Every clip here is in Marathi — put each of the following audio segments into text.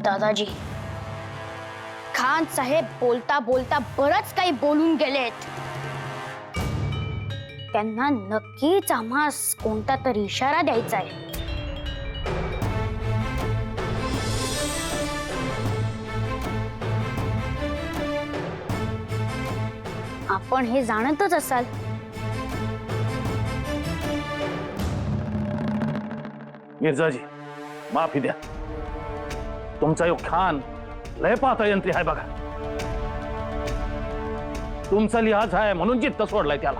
दादाजी, खान साहेब बोलता बोलता बरंच काही बोलून गेलेत. त्यांना नक्कीच आम्हास कोणता तरी इशारा द्यायचा आहे. आपण हे जाणतच असाल. मिर्जाजी, माफी द्या. तुमचा यो खान लय पातळयंत्री आहे बघा. तुमचा लिहाज आहे म्हणून जिद्द सोडलाय त्याला.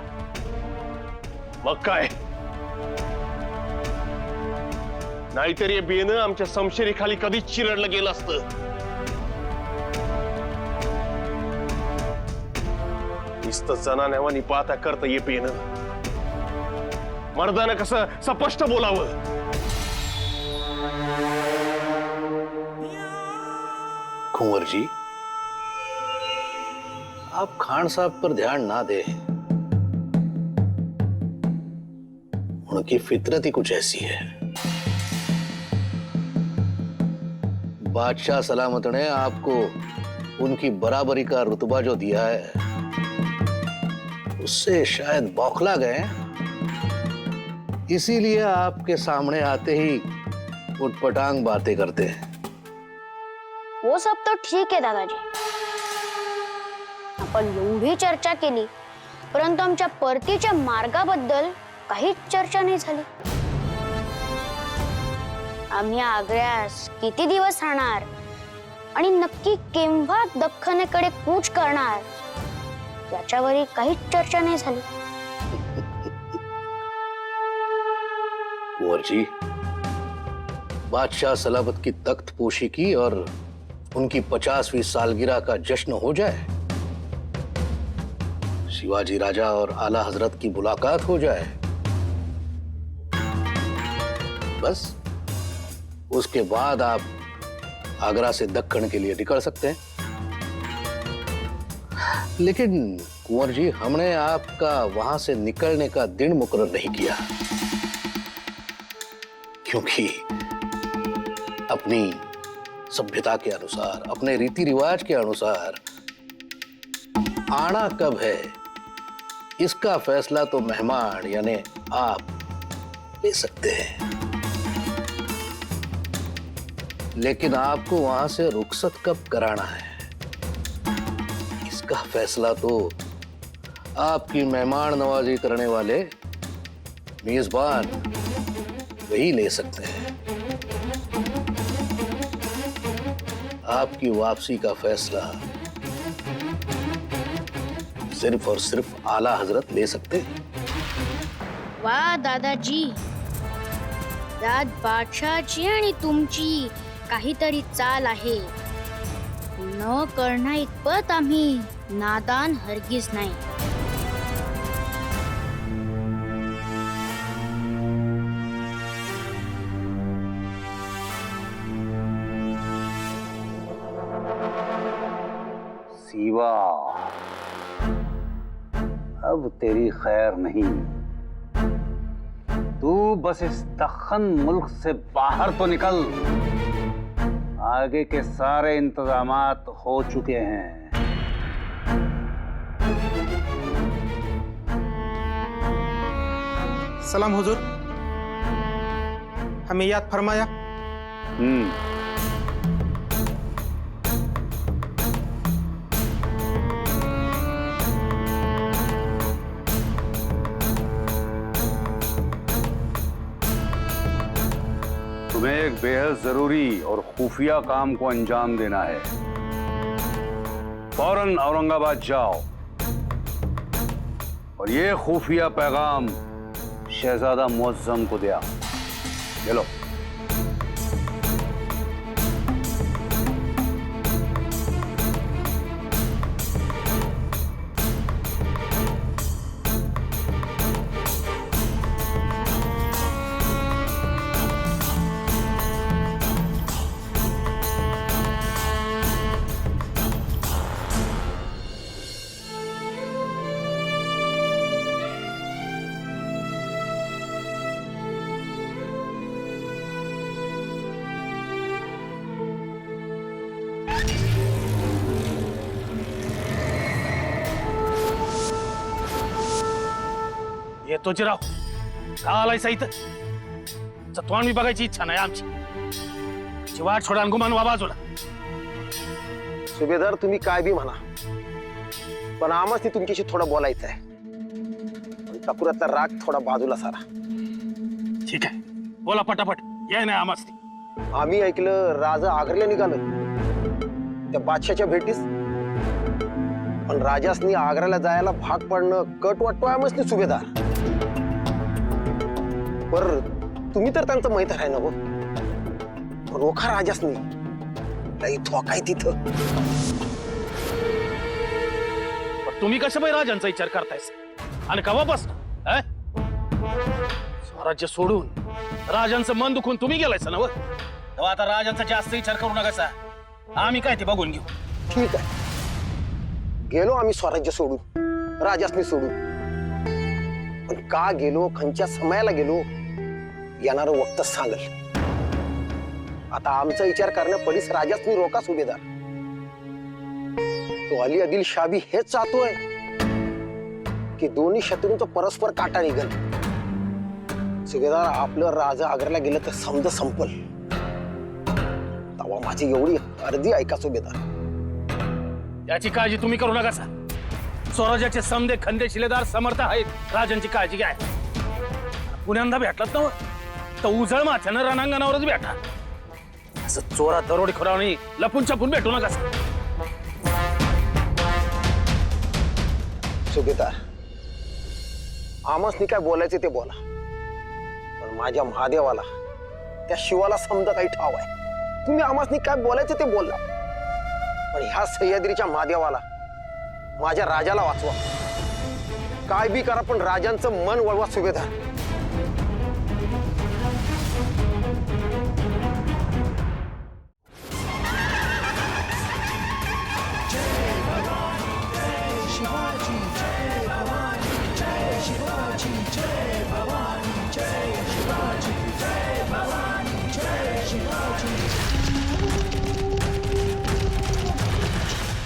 मग काय, नाहीतर हे बेनं आमच्या समशेरीखाली कधीच चिरडलं गेलं असतं. नुसतं जनान्यावानी पाहता करता ये बेनं. मर्दानं कसं स्पष्ट बोलावं. कुंवर जी, आप खान साहब पर ध्यान ना दे. उनकी फितरत ही कुछ ऐसी है. बादशाह सलामत ने आपको उनकी बराबरी का रुतबा जो दिया है, उससे शायद बौखला गए. इसीलिए आपके सामने आते ही उटपटांग बातें करते हैं. वो सब तो ठीक आहे दादाजी. आपण एवढी चर्चा केली, परंतु आमच्या परतीच्या मार्गाबद्दल काहीच चर्चा नाही झाली. आम्ही आग्र्यास किती दिवस राहणार आणि नक्की केव्हा दख्खनेकडे कूच करणार याच्यावरही काहीच चर्चा नहीं झाली. कुंवर जी, बादशाह सलामत की तख्त पोशी की और उनकी 50वीं सालगिरह का जश्न हो जाए, शिवाजी राजा और आला हजरत की मुलाकात हो जाए, बस उसके बाद आप आगरा से दक्कन के लिए निकल सकते हैं. लेकिन कुंवर जी, हमने आपका वहां से निकलने का दिन मुकर्रर नहीं किया, क्योंकि अपनी सभ्यता के अनुसार, अपने रीति रिवाज के अनुसार आना कब है, इसका फैसला तो मेहमान यानी आप ले सकते हैं. लेकिन आपको वहां से रुखसत कब कराना है, इसका फैसला तो आपकी मेहमान नवाजी करने वाले मेजबान वही ले सकते हैं. आपकी वापसी का फैसला सिर्फ और सिर्फ आला हजरत ले सकते हैं. वाह दादाजी, यात बादशाहची आणि तुमची काहीतरी चाल आहे. न कळणा इतपत आम्ही नादान हरगिज नाही. सीवा, अब तेरी खैर नहीं. तू बस इस दख्खन मुल्क से बाहर तो निकल. आगे के सारे इंतजामात हो चुके हैं. सलाम हुजूर, हमें याद फरमाया. तुम्हें एक बेहद जरूरी और खुफिया काम को अंजाम देना है. फौरन औरंगाबाद जाओ और ये खुफिया पैगाम शहजादा मुअज्जम को दिया. चलो. येतोच राव. का आलायसा इथं? तोंड मी बघायची इच्छा नाही आमची. वाट सोडा गुमान वा बाजूला. सुभेदार तुम्ही काय बी म्हणा, पण आम्हाच तुमच्याशी थोडं बोलायचं आहे. टकुरातला राग थोडा बाजूला सारा. ठीक आहे, बोला पटापट. ये नाही आमच. आम्ही ऐकलं राजा आग्र्याला निघालं त्या बादशाच्या भेटीस, पण राजासनी आग्र्याला जायला भाग पडणं कट वाटतो आमच सुभेदार. पर तुम्ही तर त्यांचं माहित आहे ना हो. रोखा राजासनी लई थोकाय तिथं. तुम्ही कसं बाई राजांचा विचार करतायस आणि कवापासून स्वराज्य सोडून राजांचं मन दुखून तुम्ही गेलायस ना? तेव्हा आता राजांचा जास्त विचार करू नका. आम्ही काय ते बघून घेऊ. ठीक आहे, गेलो आम्ही स्वराज्य सोडून, राजासनी सोडून. पण का गेलो, खंच्या समयाला गेलो, येणार वक्तच सांगल. आता आमचा विचार करण्या पडीस राजासनी रोका सुभेदार. तो अली आदिलशाह बी हेच चाहतोय की दोन्ही शत्रूंचं परस्पर काटा निघल. सुभेदार आपलं राजा आग्र्याला गेलं तर समज संपल. तेव्हा माझी एवढी अर्धी ऐका सुभेदार. याची काळजी तुम्ही करू नका. स्वराज्याचे समदे खंदे शिलेदार समर्थ आहेत. राजांची काळजी घ्या. पुण्यांदा भेटलात ना तर उजळ माथ्यानं रणांगणावरच भेटा. असं चोरा दरोडेखोरांनी लपून छपून भेटू नका. सुभेदार आम्हासनी काय बोलायचे ते बोला, पण माझ्या महादेवाला त्या शिवाला समजा काही ठाव आहे. तुम्ही आम्हासनी काय बोलायचे ते बोलला, पण ह्या सह्याद्रीच्या महादेवाला माझ्या राजाला वाचवा. काय बी करा पण राजांचं मन वळवा सुभेदार.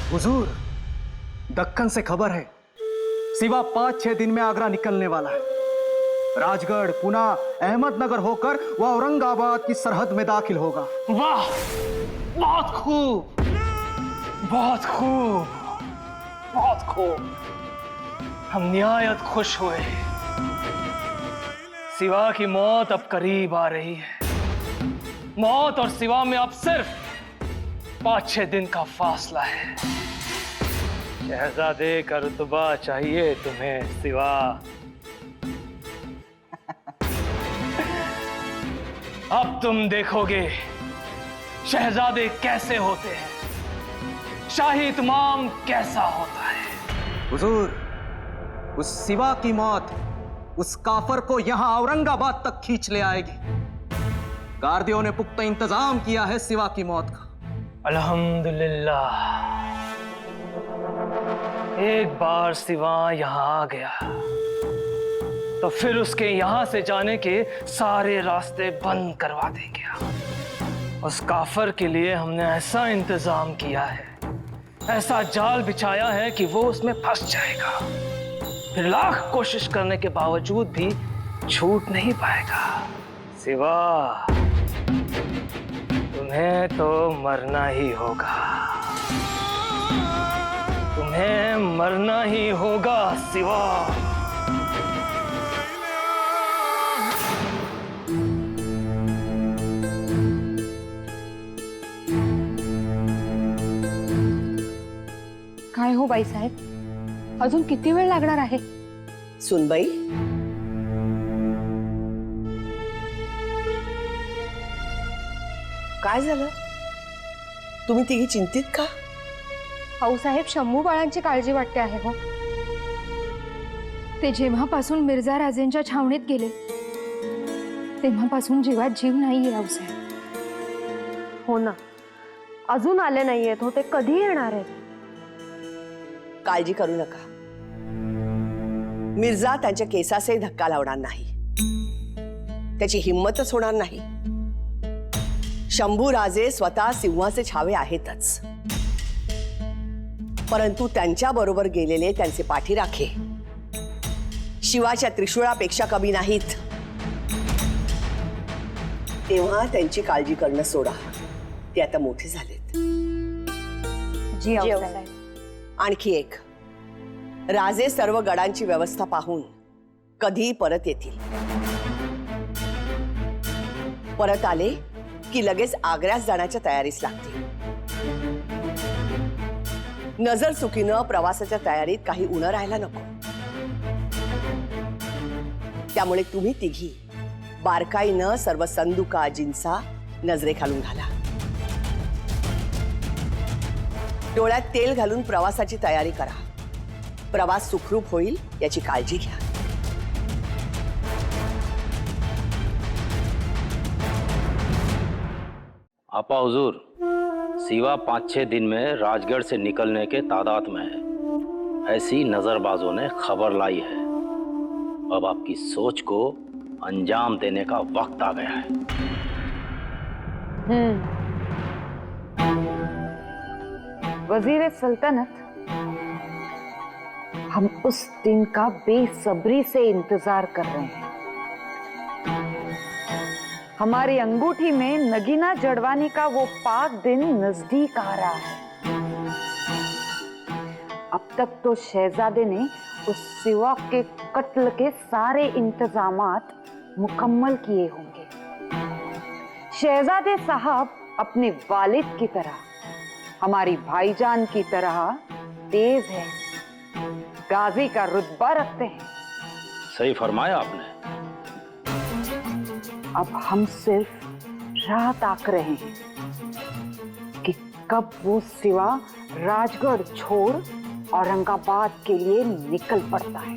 हुजूर, दक्कन से खबर है, सिवा 5-6 दिन में आगरा निकलने वाला है. राजगढ़, पुना, अहमदनगर होकर वह औरंगाबाद की सरहद में दाखिल होगा. वाह, बहुत खूब, बहुत खूब, बहुत खूब. हम निहायत खुश हुए. सिवा की मौत अब करीब आ रही है. मौत और सिवा में अब सिर्फ 5-6 दिन का फासला है. शहजादे का रुतबा चाहिए तुम्हें सिवा. अब तुम देखोगे शहजादे कैसे होते हैं, शाही इत्माम कैसा होता है. हुजूर, उस सिवा की मौत उस काफर को यहां औरंगाबाद तक खींच ले आएगी. गार्दियों ने पुख्ता इंतजाम किया है सिवा की मौत का. अल्हम्दुलिल्लाह, एक बार सिवा यहां आ गया तो फिर उसके यहां से जाने के सारे रास्ते बंद करवा देंगे. उस काफर के लिए हमने ऐसा इंतजाम किया है, ऐसा जाल बिछाया है कि वो उसमें फंस जाएगा. फिर लाख कोशिश करने के बावजूद भी छूट नहीं पाएगा. सिवा, तुम्हें तो मरना ही होगा. तुम्हें मरना ही होगा सिवा. काय हो बाईसाहेब, अजून किती वेळ लागणार आहे? सुनबाई, काय झालं? तुम्ही तिघी चिंतित का? भाऊसाहेब, शंभू बाळांची काळजी वाटते आहे हो. ते जेव्हापासून मिर्झा राजेंच्या छावणीत गेले तेव्हापासून जीवात जीव नाहीये रावसाहेब. हो ना, अजून आले नाहीयेत हो. ते कधी येणार आहेत? काळजी करू नका. मिर्झा त्यांच्या केसासही धक्का लावणार नाही. त्याची हिंमतच होणार नाही. शंभू राजे स्वतः सिंहाचे छावे आहेतच, परंतु त्यांच्या बरोबर गेलेले त्यांचे पाठीराखे शिवाच्या त्रिशूळापेक्षा कमी नाहीत. तेव्हा त्यांची काळजी करणं सोडा. ते आता मोठे झालेत. जी आऊसाहेब. आणखी एक, राजे सर्व गडांची व्यवस्था पाहून कधी परत येतील. परत आले की लगेच आग्र्यास जाण्याच्या तयारीस लागतील. नजर चुकीनं प्रवासाच्या तयारीत काही उणं राहायला नको. त्यामुळे तुम्ही तिघी बारकाईनं सर्व संदुका जिन्सा नजरेखालून घाला. डोळ्यात तेल घालून प्रवासाची तयारी करा. प्रवास सुखरूप होईल याची काळजी घ्या. आपा हुजूर, सिवा 5-6 दिन में राजगढ़ से निकलने के तादाद में है, ऐसी नजरबाजों ने खबर लाई है. अब आपकी सोच को अंजाम देने का वक्त आ गया है. वजीर सल्तनत, हम उस दिन का बेसब्री से इंतजार कर रहे हैं. हमारी अंगूठी में नगीना जड़वाने का वो पाक दिन नजदीक आ रहा है. अब तक तो शहजादे ने उस सिवा के कत्ल के सारे इंतजामात मुकम्मल किए होंगे. शहजादे साहब अपने वालिद की तरह, हमारी भाईजान की तरह तेज है, गाजी का रुतबा रखते हैं. सही फरमाया आपने. अब हम सिर्फ राह ताक रहे हैं कि कब वो सिवा राजगढ़ छोड़ औरंगाबाद के लिए निकल पड़ता है.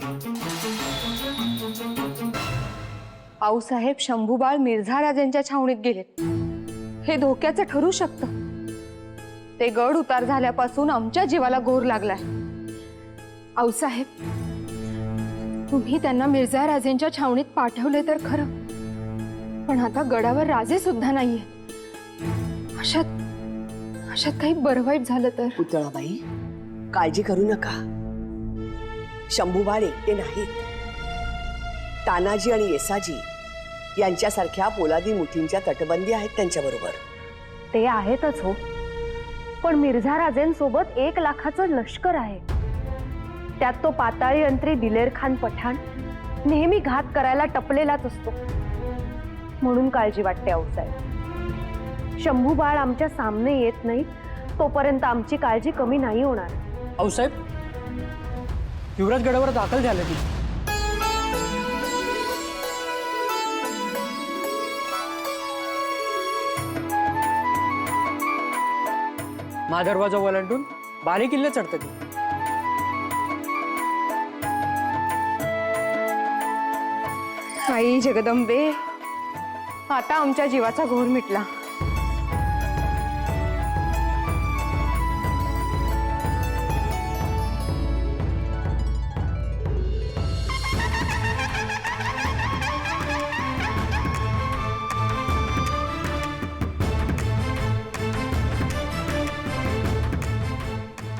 आऊसाहेब शंभूबाळ मिर्झा राजांच्या छावणीत गेलेत. हे धोक्याचं ठरू शकतं. ते गड उतार झाल्यापासून आमच्या जीवाला घोर लागलाय. आऊसाहेब, तुम्ही त्यांना मिर्झा राजेंच्या छावणीत पाठवले तर खरं, पण आता गडावर राजे सुद्धा नाहीये. अशात काही बरं वाईट झालं तर. पुतळाबाई, काळजी करू नका. शंभूबाळ एकटे नाहीत. तानाजी आणि येसाजी यांच्यासारख्या पोलादी मुठींच्या तटबंदी आहेत त्यांच्याबरोबर. ते आहेतच हो, पण मिर्झा राजेंसोबत 1 लाखाचं लष्कर आहे. त्यात तो पाताळी अंतरी दिलेर खान पठाण नेहमी घात करायला टपलेलाच असतो. म्हणून काळजी वाटते आऊसाहेब. शंभूबाळ आमच्या सामने येत नाही तोपर्यंत आमची काळजी कमी नाही होणार. आऊसाहेब, युवराज गडावर दाखल झाले की. मा दरवाजा ओलांडून बारी किल्ले चढते ती. आई जगदंबे, आता आमच्या जीवाचा घोर मिटला.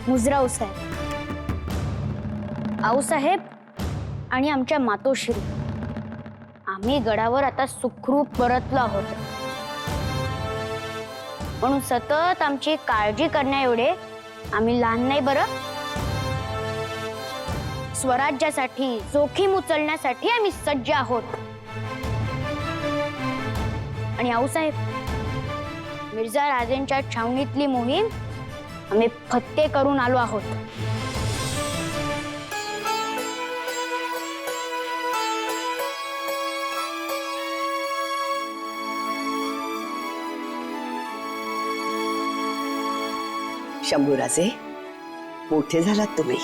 मुजरा आऊसाहेब आणि आमच्या मातोश्री, आम्ही गडावर आता सुखरूप परतलो आहोत. म्हणून सतत आमची काळजी करण्या एवढे आम्ही लहान नाही बरं. स्वराज्यासाठी जोखीम उचलण्यासाठी आम्ही सज्ज आहोत. आणि आऊसाहेब, मिर्झा राजेंच्या छावणीतली मोहीम आम्ही फत्ते करून आलो आहोत. शंभूराजे, मोठे झालात तुम्ही.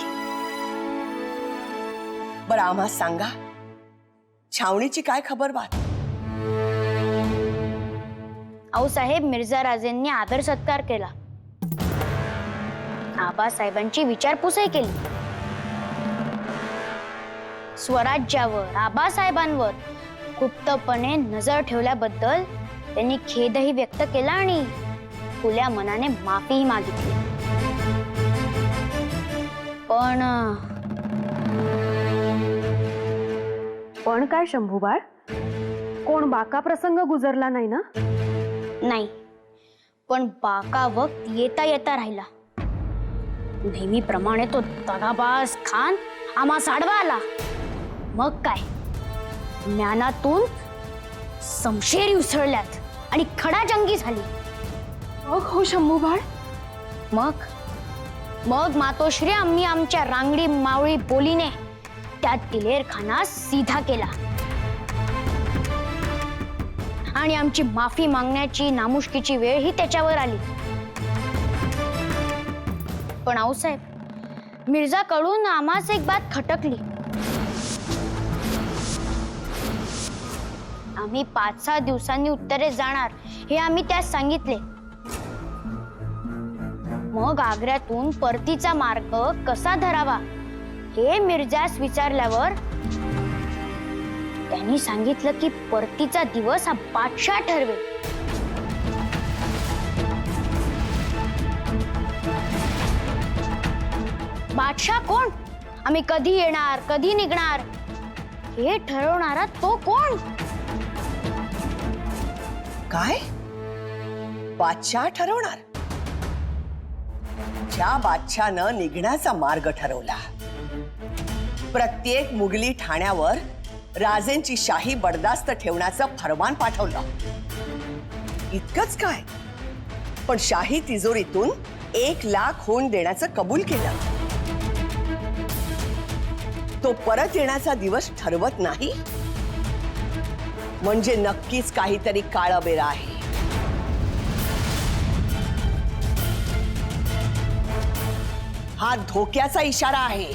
बरं, आम्हाला सांगा, छावणीची काय खबर बात? आऊसाहेब, मिर्झा राजेंनी आदर सत्कार केला. आबासाहेबांची विचारपूसही केली. स्वराज्यावर, आबासाहेबांवर गुप्तपणे नजर ठेवल्याबद्दल त्यांनी खेदही व्यक्त केला आणि खुल्या मनाने माफीही मागितली. पण काय शंभूबाळ, कोण बाका प्रसंग गुजरला नाही ना? नाही, पण बाका वक्त येता येता राहिला. नेहमीप्रमाणे तो दगाबाज खान आम्हा साडवा आला. मग काय, ज्ञानातून समशेरी उसळल्यात आणि खडाजंगी झाली. मग हो शंभूबाळ, मग मातोश्री आम्ही आमच्या रांगडी मावळी बोलीने त्या दिलेर खानास सीधा केला आणि आमची माफी मागण्याची नामुष्कीची वेळ ही त्याच्यावर आली. पण आऊसाहेब, मिर्झाकडून आम्हाच एक बात खटकली. आम्ही 5-6 दिवसांनी उत्तरेस जाणार हे आम्ही त्यास सांगितले. मग आग्र्यातून परतीचा मार्ग कसा धरावा हे मिर्झास विचारल्यावर त्यांनी सांगितलं की परतीचा दिवस हा बादशाह ठरवेल. बादशाह कोण, आम्ही कधी येणार कधी निघणार हे ठरवणारा तो कोण? काय बादशाह ठरवणार? ज्या बादशाहनं निघण्याचा मार्ग ठरवला, प्रत्येक मुघली ठाण्यावर राजेंची शाही बडदास्त ठेवण्याचं फरमान पाठवलं. इतकंच काय, पण शाही तिजोरीतून 1 लाख होऊन देण्याचं कबूल केलं. तो परत येण्याचा दिवस ठरवत नाही म्हणजे नक्कीच काहीतरी काळबेरा आहे. हा धोक्याचा इशारा आहे.